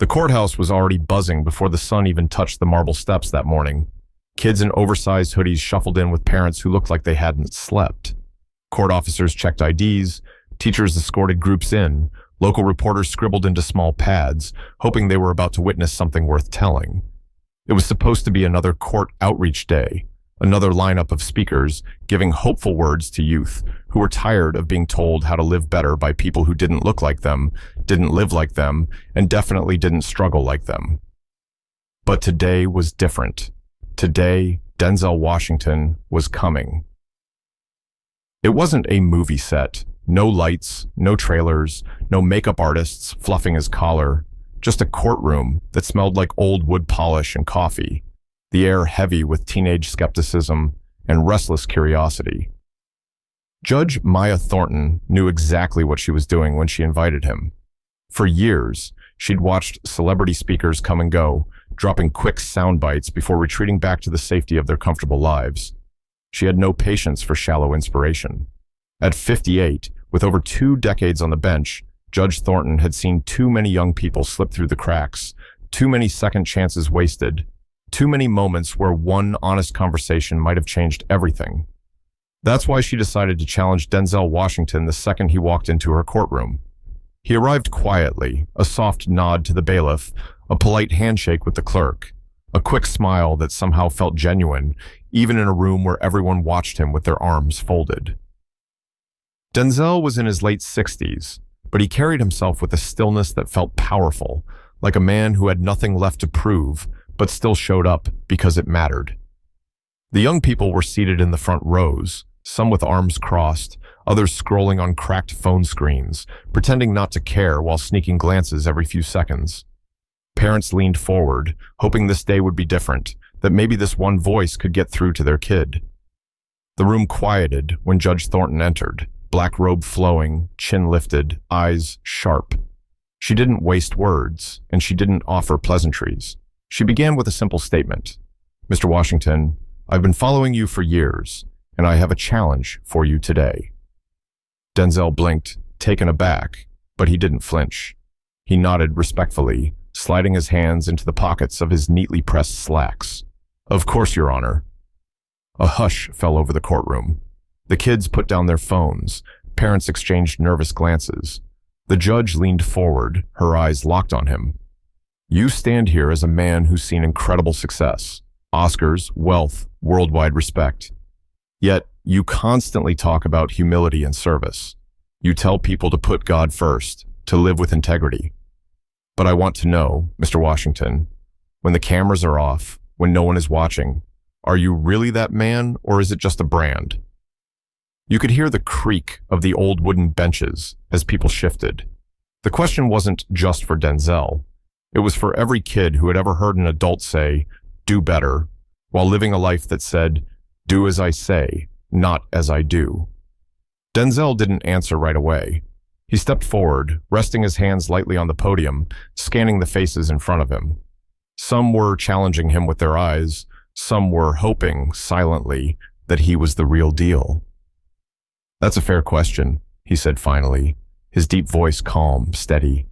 The courthouse was already buzzing before the sun even touched the marble steps that morning. Kids in oversized hoodies shuffled in with parents who looked like they hadn't slept. Court officers checked IDs, teachers escorted groups in, local reporters scribbled into small pads, hoping they were about to witness something worth telling. It was supposed to be another court outreach day, another lineup of speakers giving hopeful words to youth who were tired of being told how to live better by people who didn't look like them, didn't live like them, and definitely didn't struggle like them. But today was different. Today, Denzel Washington was coming. It wasn't a movie set. No lights, no trailers, no makeup artists fluffing his collar. Just a courtroom that smelled like old wood polish and coffee, the air heavy with teenage skepticism and restless curiosity. Judge Maya Thornton knew exactly what she was doing when she invited him. For years, she'd watched celebrity speakers come and go, dropping quick sound bites before retreating back to the safety of their comfortable lives. She had no patience for shallow inspiration. At 58, with over 2 decades on the bench, Judge Thornton had seen too many young people slip through the cracks, too many second chances wasted, too many moments where one honest conversation might have changed everything. That's why she decided to challenge Denzel Washington the second he walked into her courtroom. He arrived quietly, a soft nod to the bailiff, a polite handshake with the clerk, a quick smile that somehow felt genuine, even in a room where everyone watched him with their arms folded. Denzel was in his late 60s, but he carried himself with a stillness that felt powerful, like a man who had nothing left to prove, but still showed up because it mattered. The young people were seated in the front rows, some with arms crossed, others scrolling on cracked phone screens, pretending not to care while sneaking glances every few seconds. Parents leaned forward, hoping this day would be different, that maybe this one voice could get through to their kid. The room quieted when Judge Thornton entered, black robe flowing, chin lifted, eyes sharp. She didn't waste words, and she didn't offer pleasantries. She began with a simple statement. "Mr. Washington, I've been following you for years, and I have a challenge for you today." Denzel blinked, taken aback, but he didn't flinch. He nodded respectfully, sliding his hands into the pockets of his neatly pressed slacks. "Of course, Your Honor." A hush fell over the courtroom. The kids put down their phones. Parents exchanged nervous glances. The judge leaned forward, her eyes locked on him. "You stand here as a man who's seen incredible success, Oscars, wealth, worldwide respect. Yet, you constantly talk about humility and service. You tell people to put God first, to live with integrity. But I want to know, Mr. Washington, when the cameras are off, when no one is watching, are you really that man, or is it just a brand?" You could hear the creak of the old wooden benches as people shifted. The question wasn't just for Denzel. It was for every kid who had ever heard an adult say, "Do better," while living a life that said, "Do as I say, not as I do." Denzel didn't answer right away. He stepped forward, resting his hands lightly on the podium, scanning the faces in front of him. Some were challenging him with their eyes, some were hoping, silently, that he was the real deal. "That's a fair question," he said finally, his deep voice calm, steady.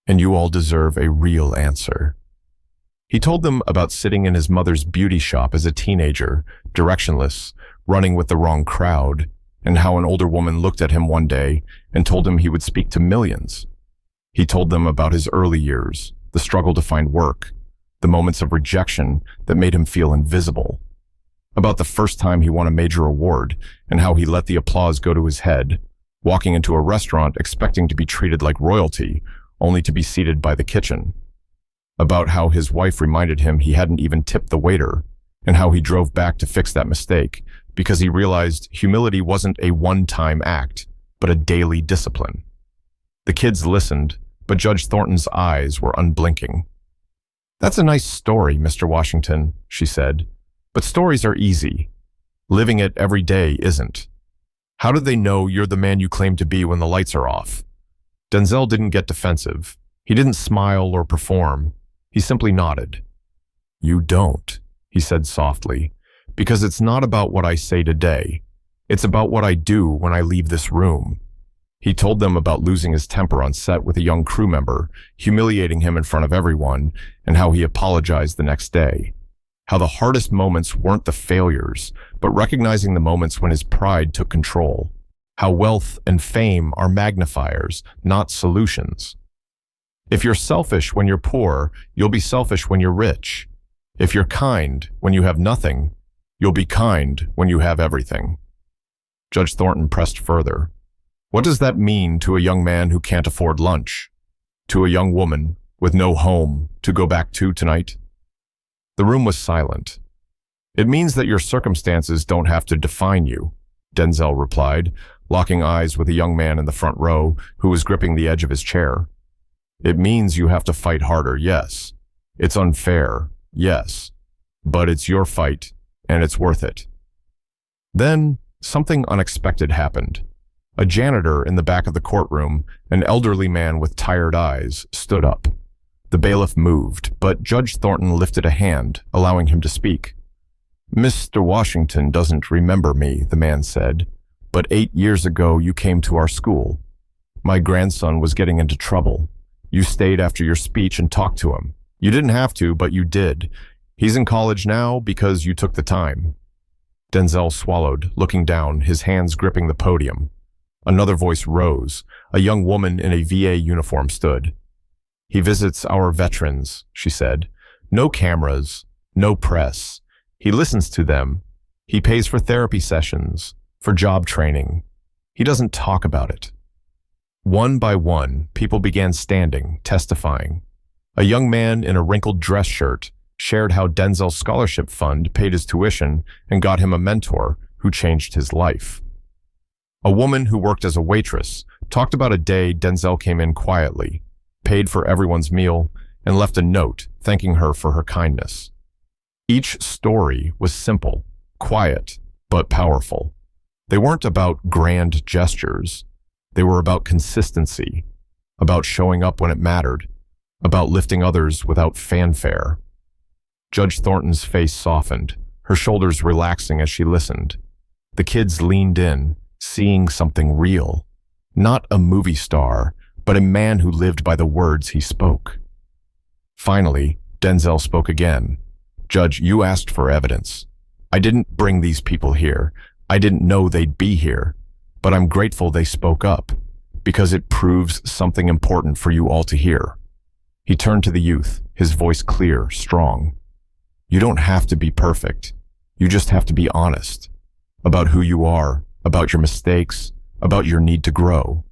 "And you all deserve a real answer." He told them about sitting in his mother's beauty shop as a teenager, directionless, running with the wrong crowd, and how an older woman looked at him one day and told him he would speak to millions. He told them about his early years, the struggle to find work, the moments of rejection that made him feel invisible, about the first time he won a major award and how he let the applause go to his head, walking into a restaurant expecting to be treated like royalty, only to be seated by the kitchen, about how his wife reminded him he hadn't even tipped the waiter, and how he drove back to fix that mistake because he realized humility wasn't a one-time act, but a daily discipline. The kids listened, but Judge Thornton's eyes were unblinking. "That's a nice story, Mr. Washington," she said, "but stories are easy. Living it every day isn't. How do they know you're the man you claim to be when the lights are off?" Denzel didn't get defensive. He didn't smile or perform. He simply nodded. "You don't," he said softly, "because it's not about what I say today. It's about what I do when I leave this room. He told them about losing his temper on set with a young crew member, humiliating him in front of everyone, and how he apologized the next day. How the hardest moments weren't the failures, but recognizing the moments when his pride took control. How wealth and fame are magnifiers, not solutions. If you're selfish when you're poor, you'll be selfish when you're rich. If you're kind when you have nothing, you'll be kind when you have everything. Judge Thornton pressed further. What does that mean to a young man who can't afford lunch? To a young woman with no home to go back to tonight? The room was silent. It means that your circumstances don't have to define you, Denzel replied, locking eyes with a young man in the front row who was gripping the edge of his chair. It means you have to fight harder, yes. It's unfair, yes. But it's your fight, and it's worth it. Then, something unexpected happened. A janitor in the back of the courtroom, an elderly man with tired eyes, stood up. The bailiff moved, but Judge Thornton lifted a hand, allowing him to speak. Mr. Washington doesn't remember me, the man said, but 8 years ago you came to our school. My grandson was getting into trouble. You stayed after your speech and talked to him. You didn't have to, but you did. He's in college now because you took the time. Denzel swallowed, looking down, his hands gripping the podium. Another voice rose. A young woman in a VA uniform stood. He visits our veterans, she said. No cameras, no press. He listens to them. He pays for therapy sessions, for job training. He doesn't talk about it. One by one, people began standing, testifying. A young man in a wrinkled dress shirt shared how Denzel's scholarship fund paid his tuition and got him a mentor who changed his life. A woman who worked as a waitress talked about a day Denzel came in quietly, paid for everyone's meal, and left a note thanking her for her kindness. Each story was simple, quiet, but powerful. They weren't about grand gestures. They were about consistency, about showing up when it mattered, about lifting others without fanfare. Judge Thornton's face softened, her shoulders relaxing as she listened. The kids leaned in, seeing something real. Not a movie star, but a man who lived by the words he spoke. Finally, Denzel spoke again. Judge, you asked for evidence. I didn't bring these people here. I didn't know they'd be here. But I'm grateful they spoke up, because it proves something important for you all to hear. He turned to the youth, his voice clear, strong. You don't have to be perfect. You just have to be honest. About who you are, about your mistakes, about your need to grow.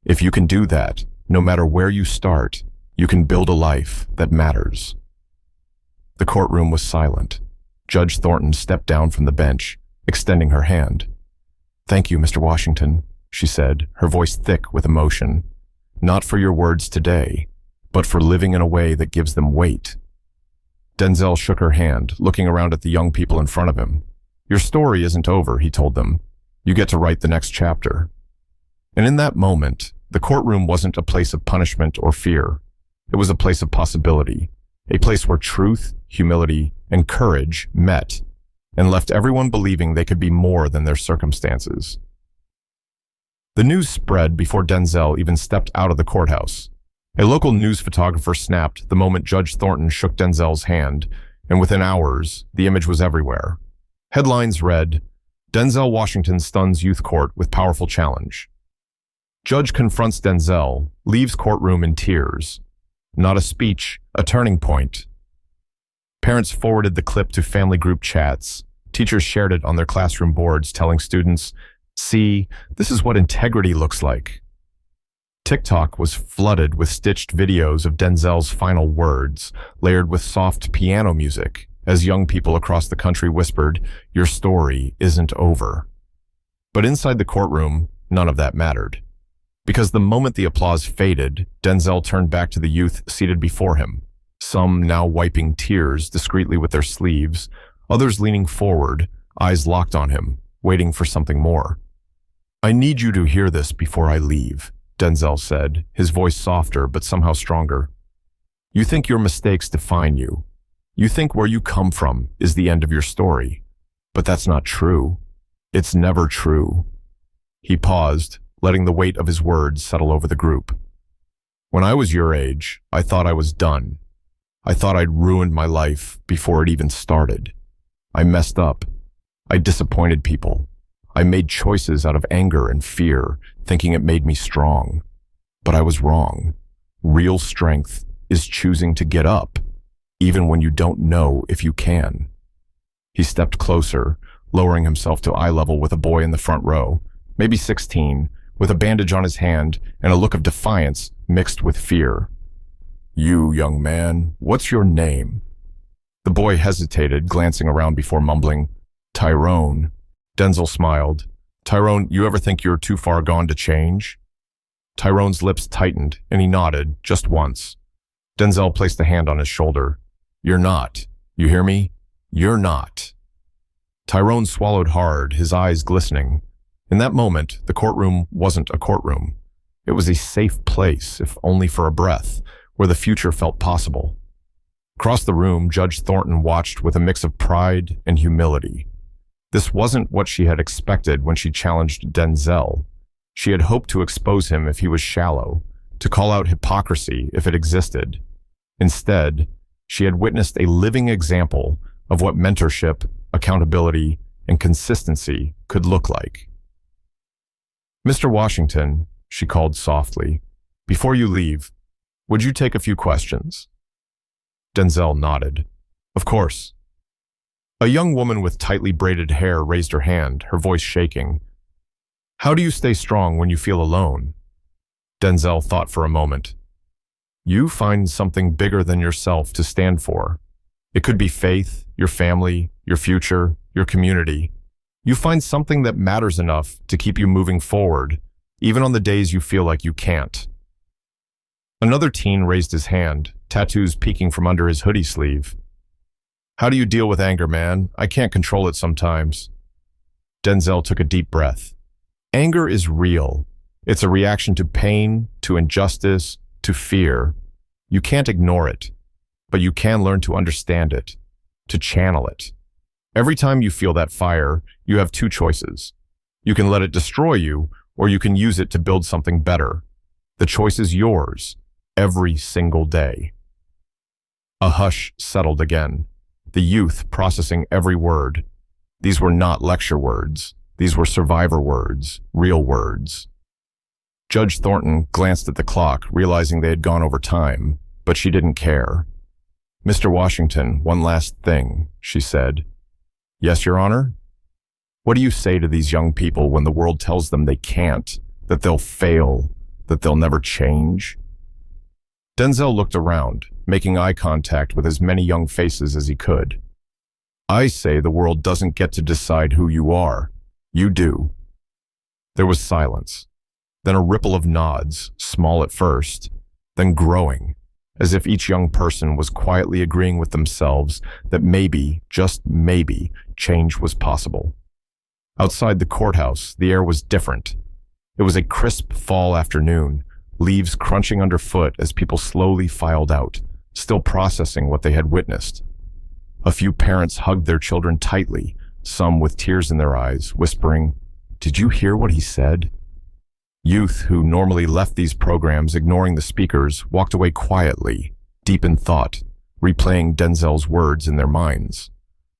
If you can do that, no matter where you start, you can build a life that matters. The courtroom was silent. Judge Thornton stepped down from the bench, extending her hand. Thank you, Mr. Washington, she said, her voice thick with emotion. Not for your words today, but for living in a way that gives them weight. Denzel shook her hand, looking around at the young people in front of him. Your story isn't over, he told them. You get to write the next chapter. And in that moment, the courtroom wasn't a place of punishment or fear. It was a place of possibility, a place where truth, humility, and courage met and left everyone believing they could be more than their circumstances. The news spread before Denzel even stepped out of the courthouse. A local news photographer snapped the moment Judge Thornton shook Denzel's hand, and within hours, the image was everywhere. Headlines read, Denzel Washington stuns youth court with powerful challenge. Judge confronts Denzel, leaves courtroom in tears. Not a speech, a turning point. Parents forwarded the clip to family group chats. Teachers shared it on their classroom boards, telling students, see, this is what integrity looks like. TikTok was flooded with stitched videos of Denzel's final words, layered with soft piano music, as young people across the country whispered, your story isn't over. But inside the courtroom, none of that mattered. Because the moment the applause faded, Denzel turned back to the youth seated before him, some now wiping tears discreetly with their sleeves, others leaning forward, eyes locked on him, waiting for something more. I need you to hear this before I leave, Denzel said, his voice softer but somehow stronger. You think your mistakes define you. You think where you come from is the end of your story. But that's not true. It's never true. He paused, letting the weight of his words settle over the group. When I was your age, I thought I was done. I thought I'd ruined my life before it even started. I messed up. I disappointed people. I made choices out of anger and fear, thinking it made me strong. But I was wrong. Real strength is choosing to get up, even when you don't know if you can. He stepped closer, lowering himself to eye level with a boy in the front row, maybe 16, with a bandage on his hand and a look of defiance mixed with fear. You, young man, what's your name? The boy hesitated, glancing around before mumbling, Tyrone. Denzel smiled. Tyrone, you ever think you're too far gone to change? Tyrone's lips tightened, and he nodded, just once. Denzel placed a hand on his shoulder. You're not. You hear me? You're not. Tyrone swallowed hard, his eyes glistening. In that moment, the courtroom wasn't a courtroom. It was a safe place, if only for a breath, where the future felt possible. Across the room, Judge Thornton watched with a mix of pride and humility. This wasn't what she had expected when she challenged Denzel. She had hoped to expose him if he was shallow, to call out hypocrisy if it existed. Instead, she had witnessed a living example of what mentorship, accountability, and consistency could look like. Mr. Washington, she called softly, before you leave, would you take a few questions? Denzel nodded. Of course. A young woman with tightly braided hair raised her hand, her voice shaking. How do you stay strong when you feel alone? Denzel thought for a moment. You find something bigger than yourself to stand for. It could be faith, your family, your future, your community. You find something that matters enough to keep you moving forward, even on the days you feel like you can't. Another teen raised his hand, tattoos peeking from under his hoodie sleeve. How do you deal with anger, man? I can't control it sometimes. Denzel took a deep breath. Anger is real. It's a reaction to pain, to injustice, to fear. You can't ignore it, but you can learn to understand it, to channel it. Every time you feel that fire, you have two choices. You can let it destroy you, or you can use it to build something better. The choice is yours, every single day. A hush settled again, the youth processing every word. These were not lecture words. These were survivor words, real words. Judge Thornton glanced at the clock, realizing they had gone over time, but she didn't care. Mr. Washington, one last thing, she said. Yes, Your Honor? What do you say to these young people when the world tells them they can't, that they'll fail, that they'll never change? Denzel looked around, making eye contact with as many young faces as he could. I say the world doesn't get to decide who you are. You do. There was silence, then a ripple of nods, small at first, then growing, as if each young person was quietly agreeing with themselves that maybe, just maybe, change was possible. Outside the courthouse, the air was different. It was a crisp fall afternoon, leaves crunching underfoot as people slowly filed out, still processing what they had witnessed. A few parents hugged their children tightly, some with tears in their eyes, whispering, "Did you hear what he said?" Youth who normally left these programs ignoring the speakers walked away quietly, deep in thought, replaying Denzel's words in their minds.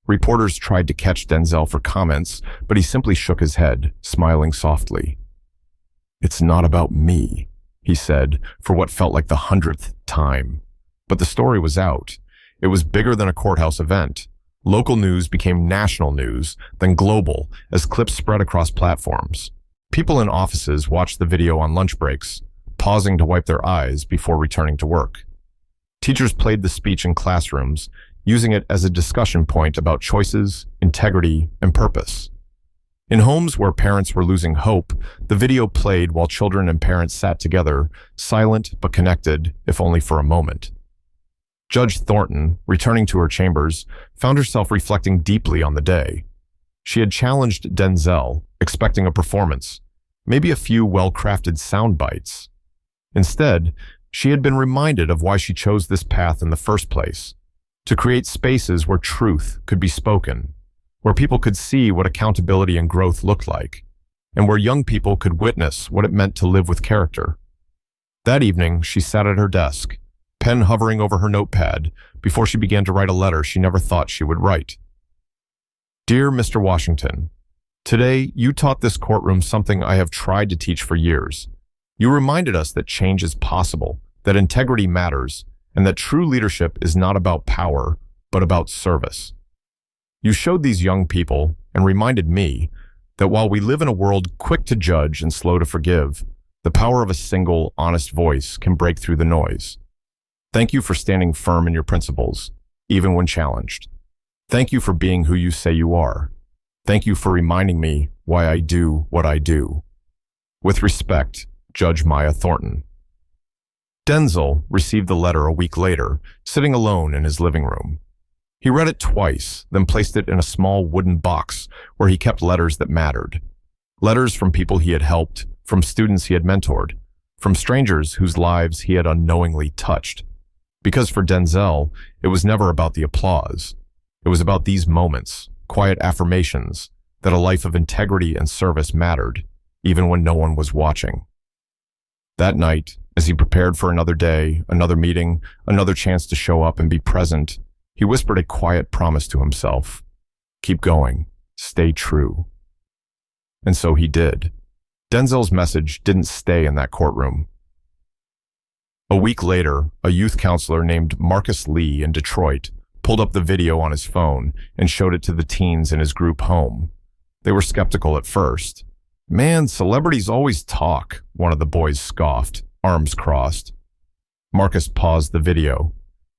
Reporters tried to catch Denzel for comments, but he simply shook his head, smiling softly. It's not about me, he said, for what felt like the 100th time. But the story was out. It was bigger than a courthouse event. Local news became national news, then global, as clips spread across platforms. People in offices watched the video on lunch breaks, pausing to wipe their eyes before returning to work. Teachers played the speech in classrooms, using it as a discussion point about choices, integrity, and purpose. In homes where parents were losing hope, the video played while children and parents sat together, silent but connected, if only for a moment. Judge Thornton, returning to her chambers, found herself reflecting deeply on the day. She had challenged Denzel, expecting a performance, maybe a few well-crafted sound bites. Instead, she had been reminded of why she chose this path in the first place, to create spaces where truth could be spoken, where people could see what accountability and growth looked like. and where young people could witness what it meant to live with character. That evening, she sat at her desk, pen hovering over her notepad, before she began to write a letter she never thought she would write. Dear Mr. Washington, today you taught this courtroom something I have tried to teach for years. You reminded us that change is possible, that integrity matters, and that true leadership is not about power, but about service. You showed these young people and reminded me that while we live in a world quick to judge and slow to forgive, the power of a single, honest voice can break through the noise. Thank you for standing firm in your principles, even when challenged. Thank you for being who you say you are. Thank you for reminding me why I do what I do. With respect, Judge Maya Thornton. Denzel received the letter a week later, sitting alone in his living room. He read it twice, then placed it in a small wooden box where he kept letters that mattered. Letters from people he had helped, from students he had mentored, from strangers whose lives he had unknowingly touched. Because for Denzel, it was never about the applause. It was about these moments, quiet affirmations, that a life of integrity and service mattered, even when no one was watching. That night, as he prepared for another day, another meeting, another chance to show up and be present, he whispered a quiet promise to himself. Keep going. Stay true. And so he did. Denzel's message didn't stay in that courtroom. A week later, a youth counselor named Marcus Lee in Detroit pulled up the video on his phone and showed it to the teens in his group home. They were skeptical at first. Man, celebrities always talk, one of the boys scoffed, arms crossed. Marcus paused the video.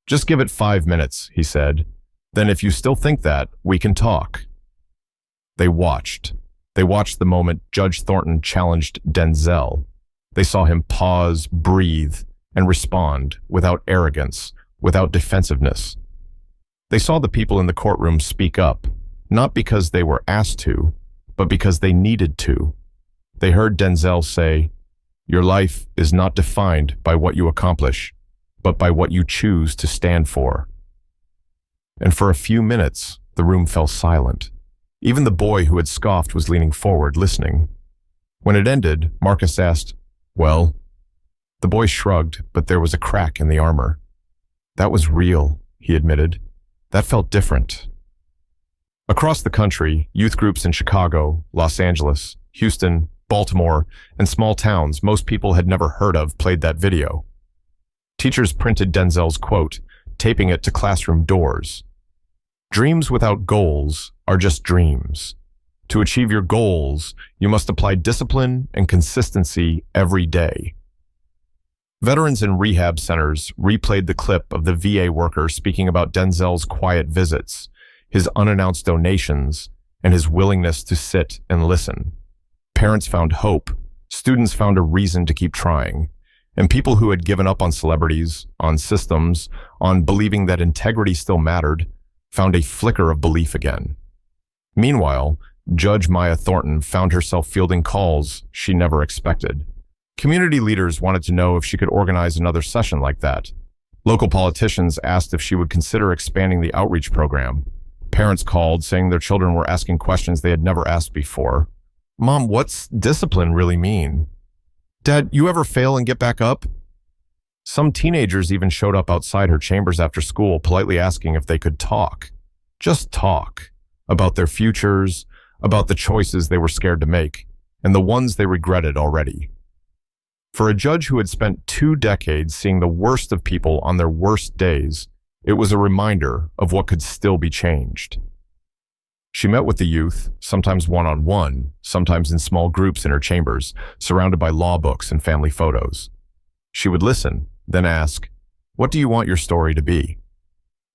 Just give it 5 minutes, he said. Then if you still think that, we can talk. They watched. They watched the moment Judge Thornton challenged Denzel. They saw him pause, breathe, and respond without arrogance, without defensiveness. They saw the people in the courtroom speak up, not because they were asked to, but because they needed to. They heard Denzel say, "Your life is not defined by what you accomplish, but by what you choose to stand for." And for a few minutes, the room fell silent. Even the boy who had scoffed was leaning forward, listening. When it ended, Marcus asked, "Well?" The boy shrugged, but there was a crack in the armor. "That was real," he admitted. "That felt different." Across the country, youth groups in Chicago, Los Angeles, Houston, Baltimore, and small towns most people had never heard of played that video. Teachers printed Denzel's quote, taping it to classroom doors. "Dreams without goals are just dreams. To achieve your goals, you must apply discipline and consistency every day." Veterans in rehab centers replayed the clip of the VA worker speaking about Denzel's quiet visits, his unannounced donations, and his willingness to sit and listen. Parents found hope, students found a reason to keep trying, and people who had given up on celebrities, on systems, on believing that integrity still mattered, found a flicker of belief again. Meanwhile, Judge Maya Thornton found herself fielding calls she never expected. Community leaders wanted to know if she could organize another session like that. Local politicians asked if she would consider expanding the outreach program. Parents called, saying their children were asking questions they had never asked before. "Mom, what's discipline really mean? Dad, you ever fail and get back up?" Some teenagers even showed up outside her chambers after school, politely asking if they could talk. Just talk. About their futures, about the choices they were scared to make, and the ones they regretted already. For a judge who had spent 2 decades seeing the worst of people on their worst days, it was a reminder of what could still be changed. She met with the youth, sometimes one-on-one, sometimes in small groups in her chambers, surrounded by law books and family photos. She would listen, then ask, "What do you want your story to be?"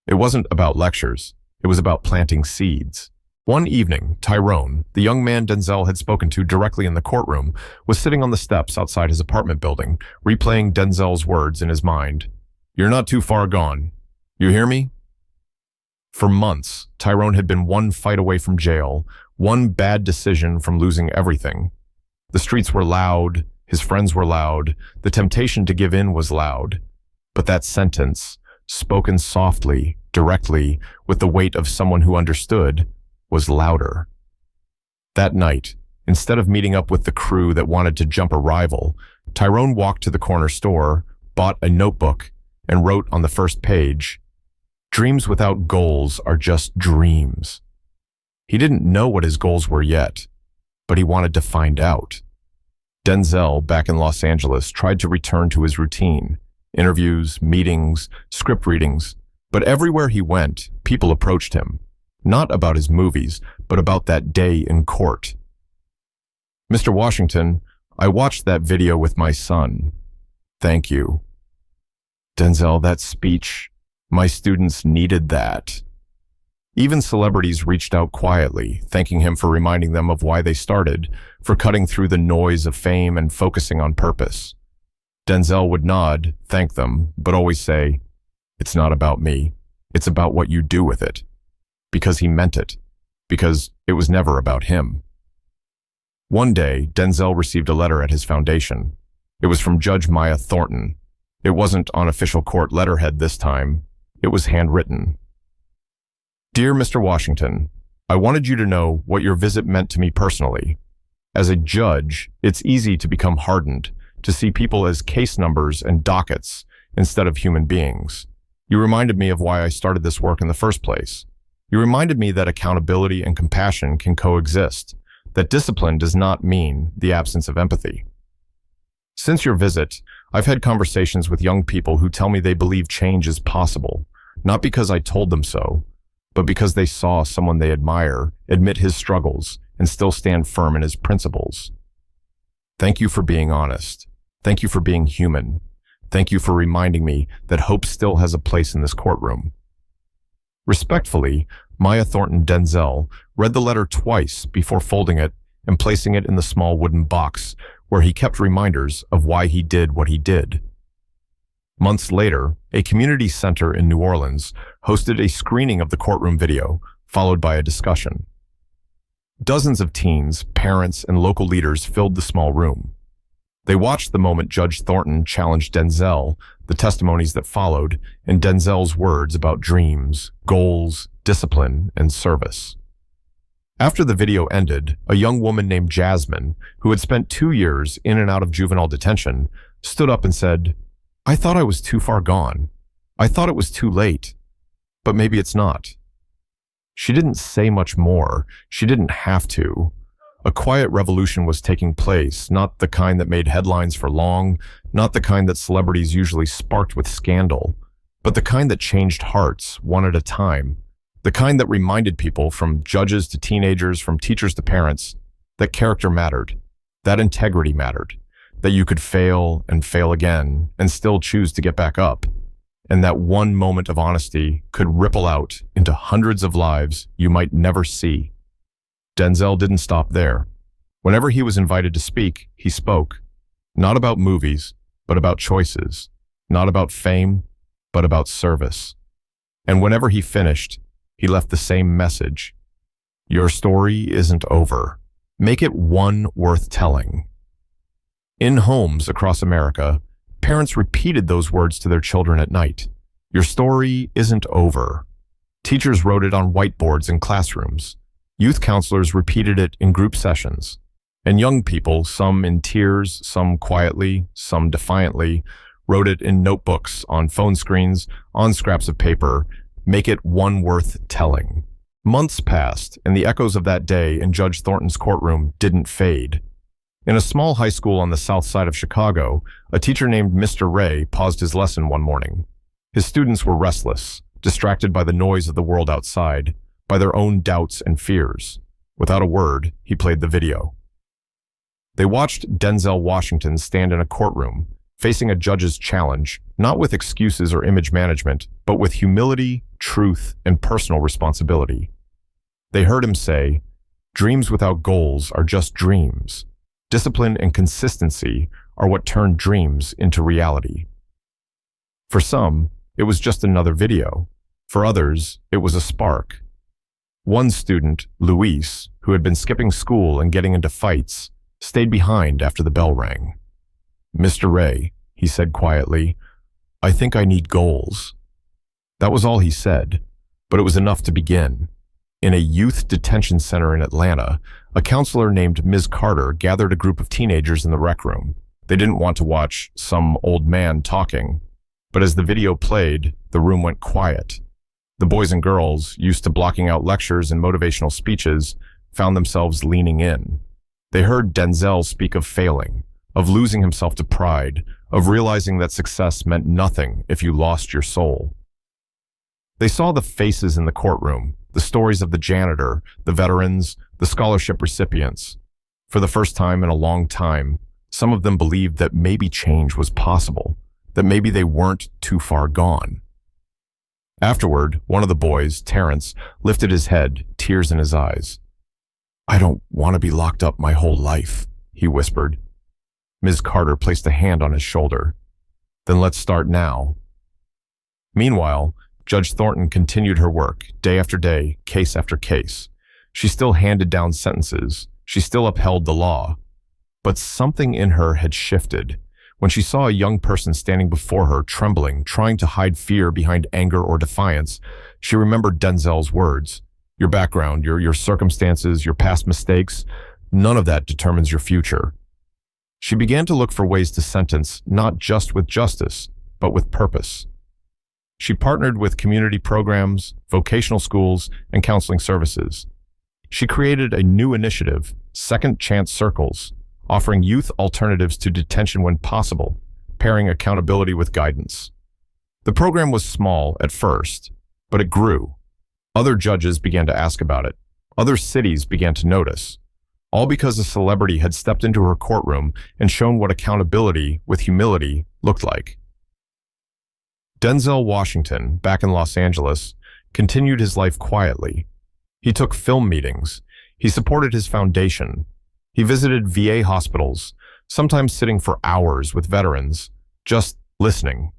It wasn't about lectures. It was about planting seeds. One evening, Tyrone, the young man Denzel had spoken to directly in the courtroom, was sitting on the steps outside his apartment building, replaying Denzel's words in his mind. "You're not too far gone. You hear me?" For months, Tyrone had been one fight away from jail, one bad decision from losing everything. The streets were loud, his friends were loud, the temptation to give in was loud. But that sentence, spoken softly, directly, with the weight of someone who understood, was louder. That night, Instead of meeting up with the crew that wanted to jump a rival, Tyrone walked to the corner store, bought a notebook, and wrote on the first page, "Dreams without goals are just dreams." He didn't know what his goals were yet, but he wanted to find out. Denzel, back in Los Angeles, tried to return to his routine: interviews, meetings, script readings. But everywhere he went, people approached him, not about his movies, but about that day in court. "Mr. Washington, I watched that video with my son. Thank you." "Denzel, that speech, my students needed that." Even celebrities reached out quietly, thanking him for reminding them of why they started, for cutting through the noise of fame and focusing on purpose. Denzel would nod, thank them, but always say, "It's not about me. It's about what you do with it." Because he meant it. Because it was never about him. One day, Denzel received a letter at his foundation. It was from Judge Maya Thornton. It wasn't on official court letterhead this time. It was handwritten. "Dear Mr. Washington, I wanted you to know what your visit meant to me personally. As a judge, it's easy to become hardened, to see people as case numbers and dockets instead of human beings. You reminded me of why I started this work in the first place. You reminded me that accountability and compassion can coexist, that discipline does not mean the absence of empathy. Since your visit, I've had conversations with young people who tell me they believe change is possible, not because I told them so, but because they saw someone they admire admit his struggles and still stand firm in his principles. Thank you for being honest. Thank you for being human. Thank you for reminding me that hope still has a place in this courtroom." Respectfully, Maya Thornton Denzel read the letter twice before folding it and placing it in the small wooden box where he kept reminders of why he did what he did. Months later, a community center in New Orleans hosted a screening of the courtroom video, followed by a discussion. Dozens of teens, parents, and local leaders filled the small room. They watched the moment Judge Thornton challenged Denzel, the testimonies that followed, and Denzel's words about dreams, goals, discipline, and service. After the video ended, a young woman named Jasmine, who had spent 2 years in and out of juvenile detention, stood up and said, "I thought I was too far gone. I thought it was too late. But maybe it's not." She didn't say much more. She didn't have to. A quiet revolution was taking place, not the kind that made headlines for long, not the kind that celebrities usually sparked with scandal, but the kind that changed hearts one at a time, the kind that reminded people, from judges to teenagers, from teachers to parents, that character mattered, that integrity mattered, that you could fail and fail again and still choose to get back up, and that one moment of honesty could ripple out into hundreds of lives you might never see. Denzel didn't stop there. Whenever he was invited to speak, he spoke, not about movies, but about choices, not about fame, but about service. And whenever he finished, he left the same message: your story isn't over. Make it one worth telling. In homes across America, parents repeated those words to their children at night. Your story isn't over. Teachers wrote it on whiteboards in classrooms. Youth counselors repeated it in group sessions. And young people, some in tears, some quietly, some defiantly, wrote it in notebooks, on phone screens, on scraps of paper. Make it one worth telling. Months passed, and the echoes of that day in Judge Thornton's courtroom didn't fade. In a small high school on the south side of Chicago, a teacher named Mr. Ray paused his lesson one morning. His students were restless, distracted by the noise of the world outside, by their own doubts and fears. Without a word, he played the video. They watched Denzel Washington stand in a courtroom, facing a judge's challenge, not with excuses or image management, but with humility, truth, and personal responsibility. They heard him say, "Dreams without goals are just dreams. Discipline and consistency are what turn dreams into reality." For some, it was just another video. For others, it was a spark. One student, Luis, who had been skipping school and getting into fights, stayed behind after the bell rang. "Mr. Ray," he said quietly, "I think I need goals." That was all he said, but it was enough to begin. In a youth detention center in Atlanta, a counselor named Ms. Carter gathered a group of teenagers in the rec room. They didn't want to watch some old man talking, but as the video played, the room went quiet. The boys and girls, used to blocking out lectures and motivational speeches, found themselves leaning in. They heard Denzel speak of failing, of losing himself to pride, of realizing that success meant nothing if you lost your soul. They saw the faces in the courtroom, the stories of the janitor, the veterans, the scholarship recipients. For the first time in a long time, some of them believed that maybe change was possible, that maybe they weren't too far gone. Afterward, one of the boys, Terrence, lifted his head, tears in his eyes. "I don't want to be locked up my whole life," he whispered. Ms. Carter placed a hand on his shoulder. "Then let's start now." Meanwhile, Judge Thornton continued her work, day after day, case after case. She still handed down sentences. She still upheld the law. But something in her had shifted. When she saw a young person standing before her, trembling, trying to hide fear behind anger or defiance, she remembered Denzel's words. Your background, your circumstances, your past mistakes, none of that determines your future. She began to look for ways to sentence not just with justice, but with purpose. She partnered with community programs, vocational schools, and counseling services. She created a new initiative, Second Chance Circles, offering youth alternatives to detention when possible, pairing accountability with guidance. The program was small at first, but it grew. Other judges began to ask about it. Other cities began to notice. All because a celebrity had stepped into her courtroom and shown what accountability with humility looked like. Denzel Washington, back in Los Angeles, continued his life quietly. He took film meetings. He supported his foundation. He visited VA hospitals, sometimes sitting for hours with veterans, just listening.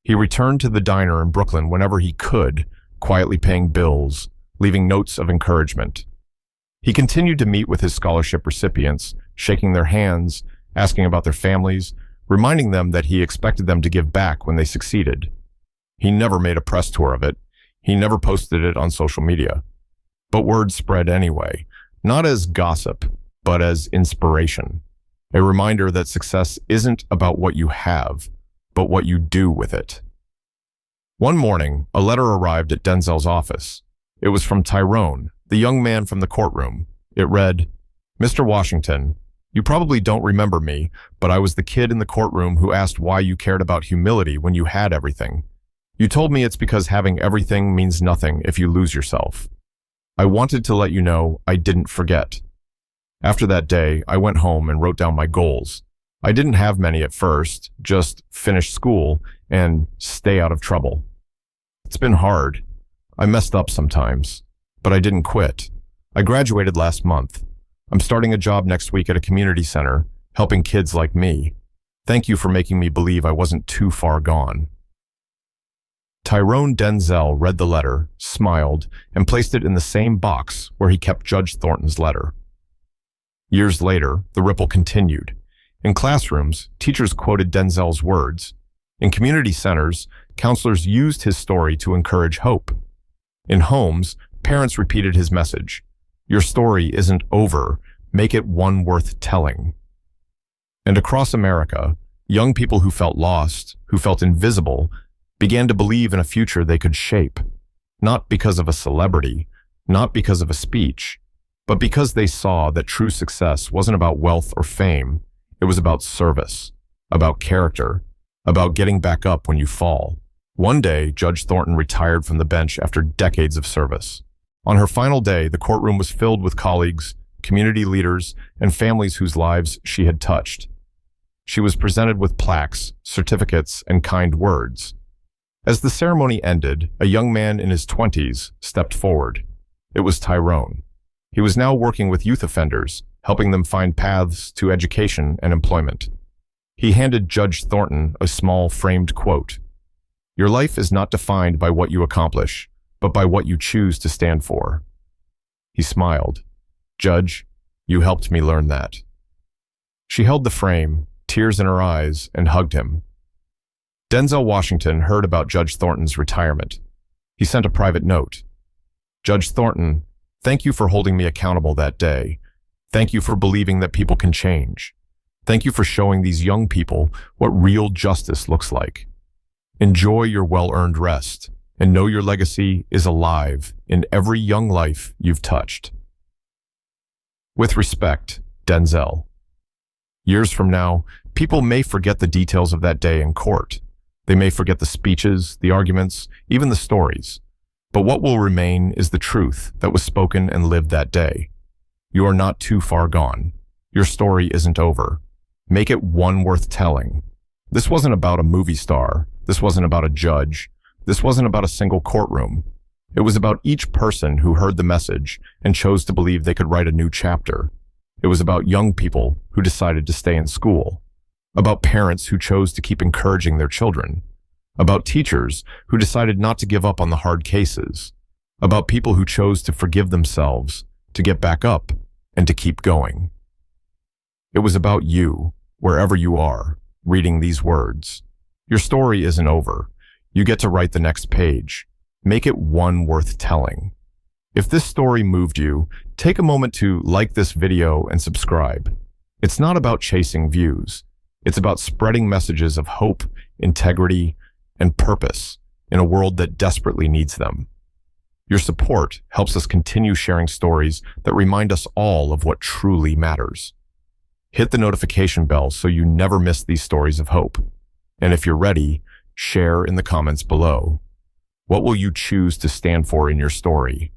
He returned to the diner in Brooklyn whenever he could, quietly paying bills, leaving notes of encouragement. He continued to meet with his scholarship recipients, shaking their hands, asking about their families, reminding them that he expected them to give back when they succeeded. He never made a press tour of it. He never posted it on social media. But word spread anyway, not as gossip, but as inspiration. A reminder that success isn't about what you have, but what you do with it. One morning, a letter arrived at Denzel's office. It was from Tyrone, the young man from the courtroom. It read, "Mr. Washington, you probably don't remember me, but I was the kid in the courtroom who asked why you cared about humility when you had everything. You told me it's because having everything means nothing if you lose yourself. I wanted to let you know I didn't forget." After that day, I went home and wrote down my goals. I didn't have many at first, just finish school and stay out of trouble. It's been hard. I messed up sometimes, but I didn't quit. I graduated last month. I'm starting a job next week at a community center, helping kids like me. Thank you for making me believe I wasn't too far gone. Tyrone Denzel read the letter, smiled, and placed it in the same box where he kept Judge Thornton's letter. Years later, the ripple continued. In classrooms, teachers quoted Denzel's words. In community centers, counselors used his story to encourage hope. In homes, parents repeated his message. Your story isn't over. Make it one worth telling. And across America, young people who felt lost, who felt invisible, began to believe in a future they could shape. Not because of a celebrity, not because of a speech, but because they saw that true success wasn't about wealth or fame. It was about service, about character, about getting back up when you fall. One day, Judge Thornton retired from the bench after decades of service. On her final day, the courtroom was filled with colleagues, community leaders, and families whose lives she had touched. She was presented with plaques, certificates, and kind words. As the ceremony ended, a young man in his 20s stepped forward. It was Tyrone. He was now working with youth offenders, helping them find paths to education and employment. He handed Judge Thornton a small framed quote. "Your life is not defined by what you accomplish, but by what you choose to stand for." He smiled. "Judge, you helped me learn that." She held the frame, tears in her eyes, and hugged him. Denzel Washington heard about Judge Thornton's retirement. He sent a private note. Judge Thornton, thank you for holding me accountable that day. Thank you for believing that people can change. Thank you for showing these young people what real justice looks like. Enjoy your well-earned rest, and know your legacy is alive in every young life you've touched. With respect, Denzel. Years from now, people may forget the details of that day in court. They may forget the speeches, the arguments, even the stories. But what will remain is the truth that was spoken and lived that day. You are not too far gone. Your story isn't over. Make it one worth telling. This wasn't about a movie star. This wasn't about a judge. This wasn't about a single courtroom. It was about each person who heard the message and chose to believe they could write a new chapter. It was about young people who decided to stay in school. About parents who chose to keep encouraging their children. About teachers who decided not to give up on the hard cases. About people who chose to forgive themselves, to get back up, and to keep going. It was about you, wherever you are, reading these words. Your story isn't over. You get to write the next page. Make it one worth telling. If this story moved you, take a moment to like this video and subscribe. It's not about chasing views. It's about spreading messages of hope, integrity, and purpose in a world that desperately needs them. Your support helps us continue sharing stories that remind us all of what truly matters. Hit the notification bell so you never miss these stories of hope. And if you're ready, share in the comments below. What will you choose to stand for in your story?